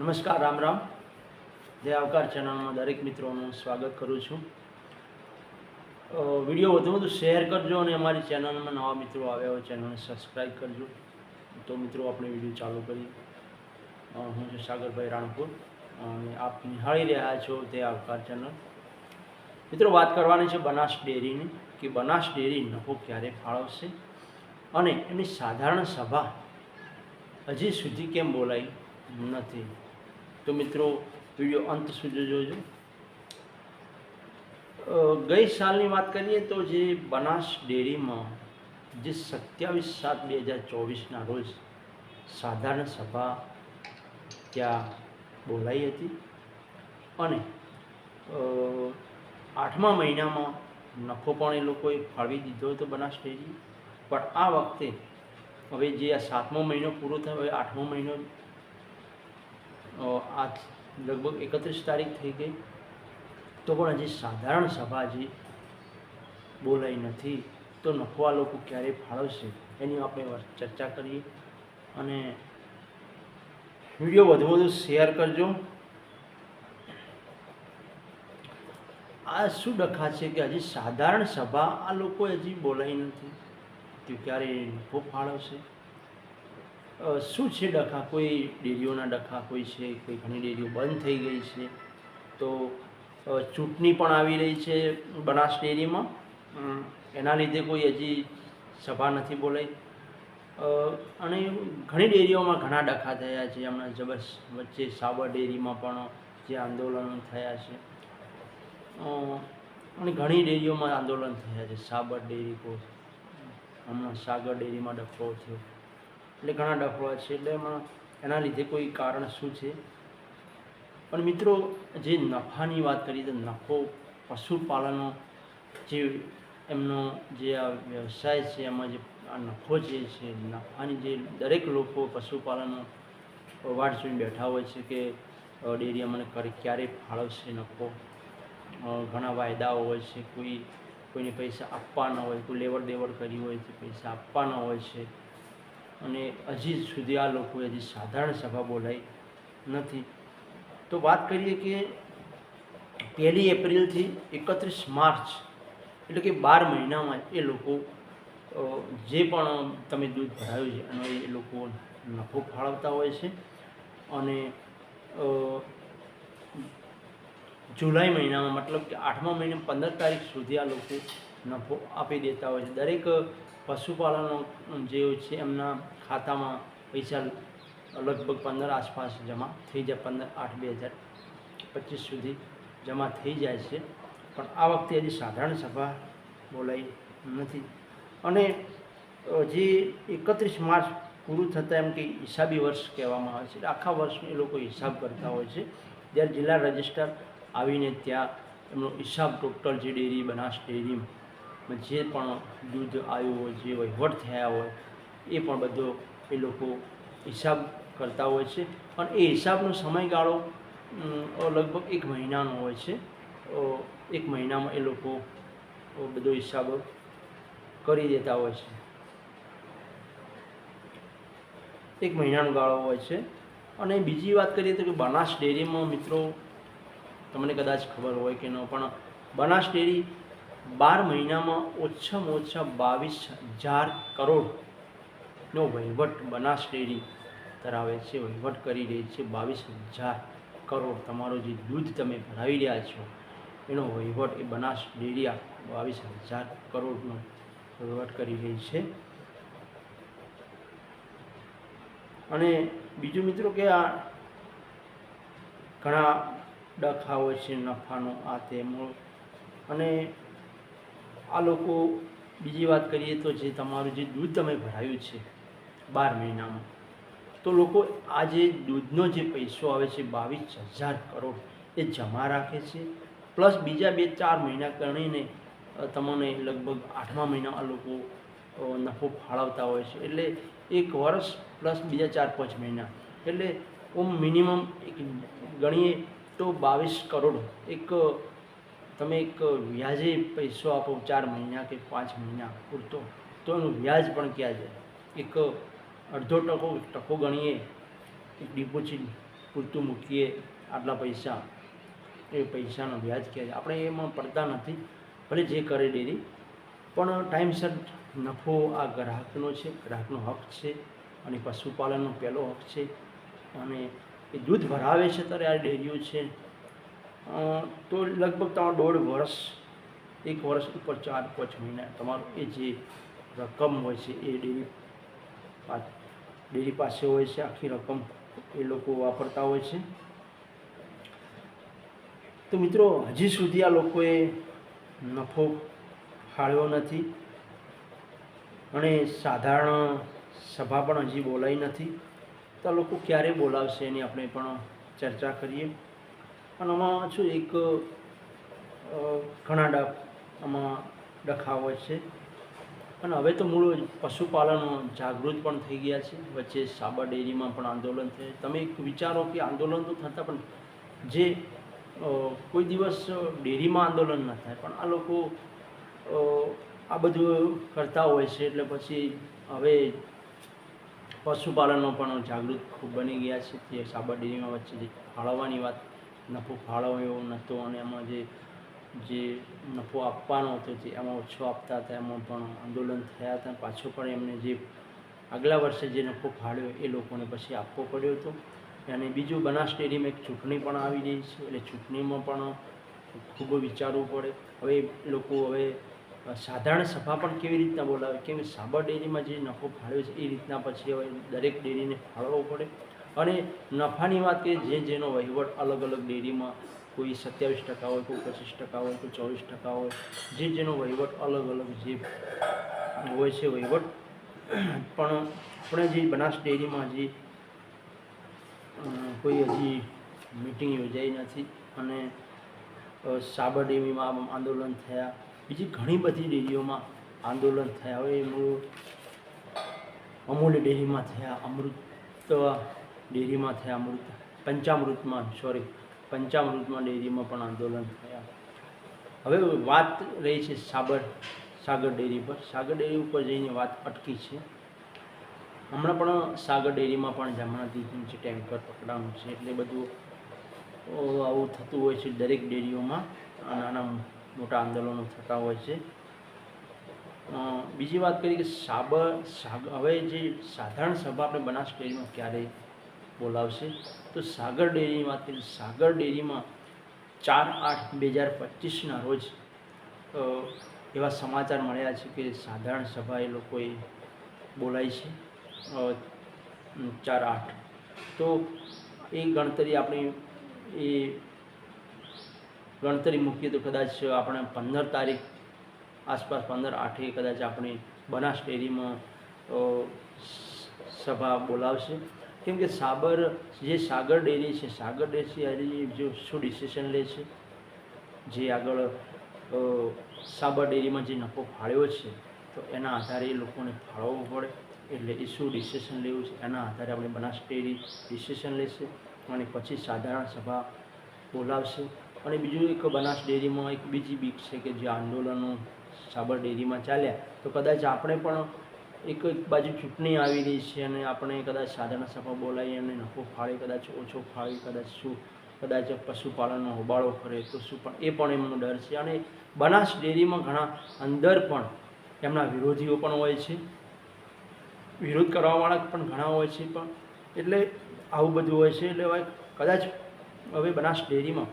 નમસ્કાર, રામ રામ. જય આવકાર ચેનલમાં દરેક મિત્રોનું સ્વાગત કરું છું. વિડીયો વધુ શેર કરજો અને અમારી ચેનલમાં નવા મિત્રો આવ્યા હોય ચેનલને સબસ્ક્રાઈબ કરજો. તો મિત્રો આપણે વિડીયો ચાલુ કરીએ. હું છું સાગરભાઈ રાણપુર અને આપ નિહાળી રહ્યા છો તે આવકાર ચેનલ. મિત્રો, વાત કરવાની છે બનાસ ડેરીની કે બનાસ ડેરી નફો ક્યારે ફાળવશે અને એની સાધારણ સભા હજી સુધી કેમ બોલાઈ નથી. તો મિત્રો, વિડીયો અંત સુધી જોજો. ગઈ સાલની વાત કરીએ તો જે બનાસ ડેરીમાં જે 27/7/2024 રોજ સાધારણ સભા ત્યાં બોલાઈ હતી અને 8મા મહિનામાં નફો પણ એ લોકોએ ફાળવી દીધો હતો બનાસ ડેરી. પણ આ વખતે હવે જે આ 7મો મહિનો પૂરો થયો, હવે 8મો મહિનો આજ લગભગ 31 તારીખ થઈ ગઈ, તો પણ હજી સાધારણ સભા હજી બોલાઈ નથી. તો નફો આ લોકો ક્યારે ફાળવશે એની આપણે ચર્ચા કરીએ અને વિડીયો વધુ શેર કરજો. આ શું ડખા છે કે હજી સાધારણ સભા આ લોકો હજી બોલાઈ નથી, તો ક્યારે નફો ફાળવશે? શું છે ડખા? કોઈ ડેરીઓના ડખા કોઈ છે, કોઈ ઘણી ડેરીઓ બંધ થઈ ગઈ છે, તો ચૂંટણી પણ આવી રહી છે બનાસ ડેરીમાં, એના લીધે કોઈ હજી સભા નથી બોલાઈ. અને ઘણી ડેરીઓમાં ઘણા ડખા થયા છે. હમણાં જબરજસ્ત વચ્ચે સાબર ડેરીમાં પણ જે આંદોલનો થયા છે અને ઘણી ડેરીઓમાં આંદોલન થયા છે. સાબર ડેરી કો હમણાં સાગર ડેરીમાં ડખો થયો, એટલે ઘણા ડખવા છે. એટલે એમાં એના લીધે કોઈ કારણ શું છે? પણ મિત્રો, જે નફાની વાત કરીએ તો નફો પશુપાલનનો જે એમનો જે આ વ્યવસાય છે, એમાં જે આ નફો જે છે, નફાની જે દરેક લોકો પશુપાલનનો વાટ જોઈને બેઠા હોય છે કે ડેરી અમને ક્યારે ફાળવશે નફો. ઘણા વાયદાઓ હોય છે, કોઈને પૈસા આપવાના હોય, કોઈ લેવડ દેવડ કરી હોય તો પૈસા આપવાના હોય છે, અને હજી સુધી આ લોકોએ હજી સાધારણ સભા બોલાઈ નથી. તો વાત કરીએ કે 1 એપ્રિલથી 31 માર્ચ એટલે કે 12 મહિનામાં એ લોકો જે પણ તમે દૂધ ભરાયું છે એનો એ લોકો નફો ફાળવતા હોય છે. અને જુલાઈ મહિનામાં મતલબ કે 8મા મહિને 15 તારીખ સુધી આ લોકો નફો આપી દેતા હોય છે. દરેક પશુપાલનો જે છે એમના ખાતામાં પૈસા લગભગ 15 આસપાસ જમા થઈ જાય, 15/8/2025 સુધી જમા થઈ જાય છે. પણ આ વખતે હજી સાધારણ સભા બોલાઈ નથી. અને જે 31 માર્ચ પૂરું થતાં એમ કે હિસાબી વર્ષ કહેવામાં આવે છે, એટલે આખા વર્ષનો એ લોકો હિસાબ કરતા હોય છે. જ્યારે જિલ્લા રજિસ્ટર આવીને ત્યાં એમનો હિસાબ ટોટલ જે ડેરી બનાસ ડેરીમાં જે પણ દૂધ આવ્યું હોય, જે વહીવટ થયા હોય, એ પણ બધો એ લોકો હિસાબ કરતા હોય છે. અને એ હિસાબનો સમયગાળો લગભગ 1 મહિનાનો હોય છે. 1 મહિનામાં એ લોકો બધો હિસાબ કરી દેતા હોય છે. 1 મહિનાનો ગાળો હોય છે. અને બીજી વાત કરીએ તો કે બનાસ ડેરીમાં મિત્રો, તમને કદાચ ખબર હોય કે ન, પણ બનાસ ડેરી 12 મહિનામાં ઓછામાં ઓછા 22,000 કરોડનો વહીવટ બનાસ ડેરી ધરાવે છે, વહીવટ કરી રહી છે. 22,000 કરોડ તમારો જે દૂધ તમે ભરાવી રહ્યા છો એનો વહીવટ એ બનાસ ડેરી 22,000 કરોડનો વહીવટ કરી રહી છે. અને બીજું મિત્રો કે આ ઘણા ડખા હોય છે નફાનો, આ તેનો. અને આ લોકો, બીજી વાત કરીએ તો જે તમારું જે દૂધ તમે ભરાયું છે 12 મહિનામાં, તો લોકો આ જે દૂધનો જે પૈસો આવે છે 22,000 કરોડ એ જમા રાખે છે. પ્લસ બીજા 2-4 મહિના ગણીને તમને લગભગ 8મા મહિના આ લોકો નફો ફાળવતા હોય છે. એટલે 1 વર્ષ પ્લસ બીજા 4-5 મહિના, એટલે મિનિમમ એક ગણીએ તો 22 કરોડ તમે એક વ્યાજે પૈસો આપો 4 મહિના કે 5 મહિના પૂરતો, તો એનું વ્યાજ પણ ક્યાં જાય? એક અડધો ટકો ગણીએ ડિપોઝિટ પૂરતું મૂકીએ આટલા પૈસા, એ પૈસાનો વ્યાજ કહે છે. આપણે એમાં પડતા નથી, ભલે જે કરે ડેરી, પણ ટાઈમસર નફો આ ગ્રાહકનો છે, ગ્રાહકનો હક છે અને પશુપાલનનો પહેલો હક છે. અને એ દૂધ ભરાવે છે ત્યારે આ ડેરીઓ છે તો લગભગ તમારો 1.5 વર્ષ, 1 વર્ષ ઉપર 4-5 મહિના તમારું એ જે રકમ હોય છે એ ડેરી પાસે હોય છે, આખી રકમ એ લોકો વાપરતા હોય છે. તો મિત્રો, હજી સુધી આ લોકોએ નફો ફાળ્યો નથી અને સાધારણ સભા પણ હજી બોલાઈ નથી. તો આ લોકો ક્યારે બોલાવશે એની આપણે પણ ચર્ચા કરીએ. અને આમાં શું એક ઘણા આમાં ડખા હોય છે. અને હવે તો મૂળ પશુપાલન જાગૃત પણ થઈ ગયા છે. વચ્ચે સાબર ડેરીમાં પણ આંદોલન થયું. તમે એક વિચારો કે આંદોલન તો થતા, પણ જે કોઈ દિવસ ડેરીમાં આંદોલન ન થાય, પણ આ લોકો આ બધું કરતા હોય છે. એટલે પછી હવે પશુપાલનનો પણ જાગૃત ખૂબ બની ગયા છે. તે સાબર ડેરીમાં વચ્ચે જે ફાળવવાની વાત, નફો ફાળવ્યો નહોતો અને એમાં જે નફો આપવાનો હતો તે એમાં ઓછો આપતા હતા, એમાં પણ આંદોલન થયા હતા. પાછો પણ એમને જે આગલા વર્ષે જે નફો ફાળ્યો એ લોકોને પછી આપવો પડ્યો હતો. અને બીજું, બનાસ ડેરીમાં એક ચૂંટણી પણ આવી રહી છે, એટલે ચૂંટણીમાં પણ ખૂબ વિચારવું પડે. હવે લોકો સાધારણ સભા પણ કેવી રીતના બોલાવે, કેમ કે સાબર ડેરીમાં જે નફો ફાળ્યો છે એ રીતના પછી હવે દરેક ડેરીને ફાળવવો પડે. અને નફાની વાત કરીએ, જેનો વહીવટ અલગ અલગ ડેરીમાં કોઈ 27% હોય, કોઈ 25% હોય, કોઈ 24% હોય, જેનો વહીવટ અલગ અલગ જે હોય છે વહીવટ. પણ આપણે જે બનાસ ડેરીમાં હજી કોઈ હજી મિટિંગ યોજાઈ નથી. અને સાબર ડેરીમાં આંદોલન થયા, બીજી ઘણી બધી ડેરીઓમાં આંદોલન થયા. હવે અમૂલ ડેરીમાં થયા, અમૃત ડેરીમાં થયા, પંચામૃતમાં ડેરીમાં પણ આંદોલન થયા. હવે વાત રહી છે સાગર ડેરી પર. સાગર ડેરી ઉપર જઈને વાત અટકી છે. હમણાં પણ સાગર ડેરીમાં પણ હમણાંથી જે ટેન્કર પકડાનું છે, એટલે બધું આવું થતું હોય છે. દરેક ડેરીઓમાં નાના મોટા આંદોલનો થતા હોય છે. બીજી વાત કરીએ કે હવે જે સાધારણ સભા આપણે બનાસ ડેરીમાં ક્યારે બોલાવશે, તો સાગર ડેરીની વાત કરીએ. સાગર ડેરીમાં 4/8/2025ના રોજ એવા સમાચાર મળ્યા છે કે સાધારણ સભા એ લોકોએ બોલાવી છે 4/8. તો એ ગણતરી આપણી મૂકીએ તો કદાચ આપણે 15 તારીખ આસપાસ, 15/8 કદાચ આપણી બનાસ ડેરીમાં સભા બોલાવશે. કેમ કે સાગર ડેરી છે, સાગર ડેરી જો શું ડિસિઝન લે છે, જે આગળ સાબર ડેરીમાં જે નફો ફાળ્યો છે તો એના આધારે એ લોકોને ફાળવવું પડે. એટલે એ શું ડિસિઝન લેવું છે એના આધારે આપણે બનાસ ડેરી ડિસિઝન લેશે અને પછી સાધારણ સભા બોલાવશે. અને બીજું એક, બનાસ ડેરીમાં એક બીજી બીક છે કે જે આંદોલનો સાબર ડેરીમાં ચાલ્યા, તો કદાચ આપણે પણ એક બાજુ ચૂંટણી આવી રહી છે અને આપણે કદાચ સાધારણ સભા બોલાવી અને નફો ફાળે, કદાચ ઓછો ફાળી, કદાચ પશુપાલનનો હોબાળો કરે તો શું, પણ એ પણ એમનો ડર છે. અને બનાસ ડેરીમાં ઘણા અંદર પણ એમના વિરોધીઓ પણ હોય છે, વિરોધ કરવાવાળા પણ ઘણા હોય છે. પણ એટલે આવું બધું હોય છે. એટલે હવે કદાચ હવે બનાસ ડેરીમાં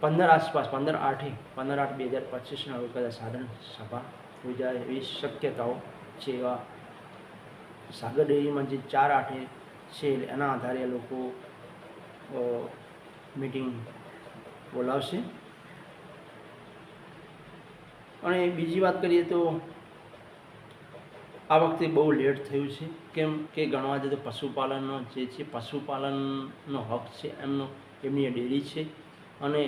15/8/2025ના રોજ કદાચ સાધારણ સભા યોજાય એવી શક્યતાઓ છે. એવા સાગર ડેરીમાં જે 4/8 છે એના આધારે લોકો મિટિંગ બોલાવશે. અને બીજી વાત કરીએ તો આ વખતે બહુ લેટ થયું છે. કેમ કે ગણવા જઈએ તો પશુપાલનનો જે છે, પશુપાલનનો હક છે એમની ડેરી છે અને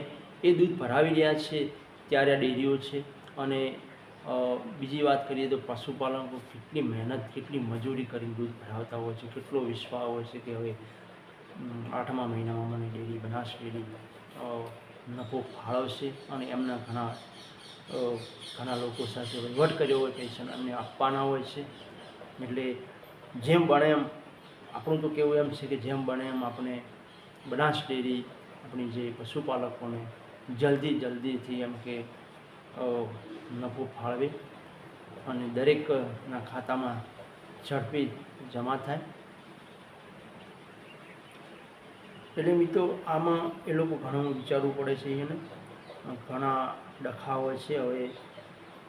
એ દૂધ ભરાવી રહ્યા છે ત્યારે આ ડેરીઓ છે. અને બીજી વાત કરીએ તો પશુપાલકો કેટલી મહેનત, કેટલી મજૂરી કરીને દૂધ ભરાવતા હોય છે, કેટલો વિશ્વાસ હોય છે કે હવે 8મા મહિનામાં મને ડેરી, બનાસ ડેરી નફો ફાળવશે અને એમના ઘણા લોકો સાથે વહીવટ કર્યો હોય પૈસા એમને આપવાના હોય છે. એટલે જેમ બને એમ આપણું તો કહેવું એમ છે કે જેમ બને એમ આપણે બનાસ ડેરી આપણી જે પશુપાલકોને જલ્દીથી એમ કે નફો ફાળવે અને દરેકના ખાતામાં ઝડપી જમા થાય. એટલે મિત્રો આમાં એ લોકો ઘણું વિચારવું પડે છે. એને ઘણા ડખા હોય છે.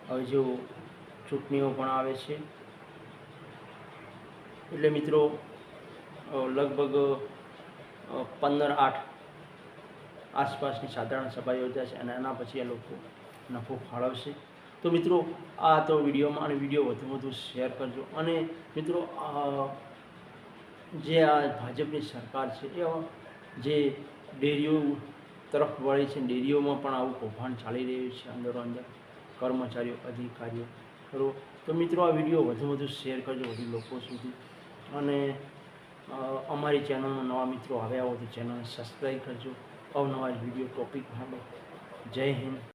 હવે જો ચૂંટણીઓ પણ આવે છે એટલે મિત્રો લગભગ 15-8 આસપાસની સાધારણ સભા યોજાશે અને એના પછી આ લોકો નફો ફાળવશે. તો મિત્રો આ તો વિડીયોમાં અને વિડીયો વધુ શેર કરજો. અને મિત્રો જે આ ભાજપની સરકાર છે એ જે ડેરીઓ તરફ વળી છે, ડેરીઓમાં પણ આવું કૌભાંડ ચાલી રહ્યું છે અંદર કર્મચારીઓ અધિકારીઓ કરો. તો મિત્રો આ વિડીયો વધુ શેર કરજો વધુ લોકો સુધી. અને અમારી ચેનલમાં નવા મિત્રો આવ્યા હોય તો ચેનલને સબસ્ક્રાઈબ કરજો. અવનવા વિડીયો ટોપિક માટે. જય હિન્દ.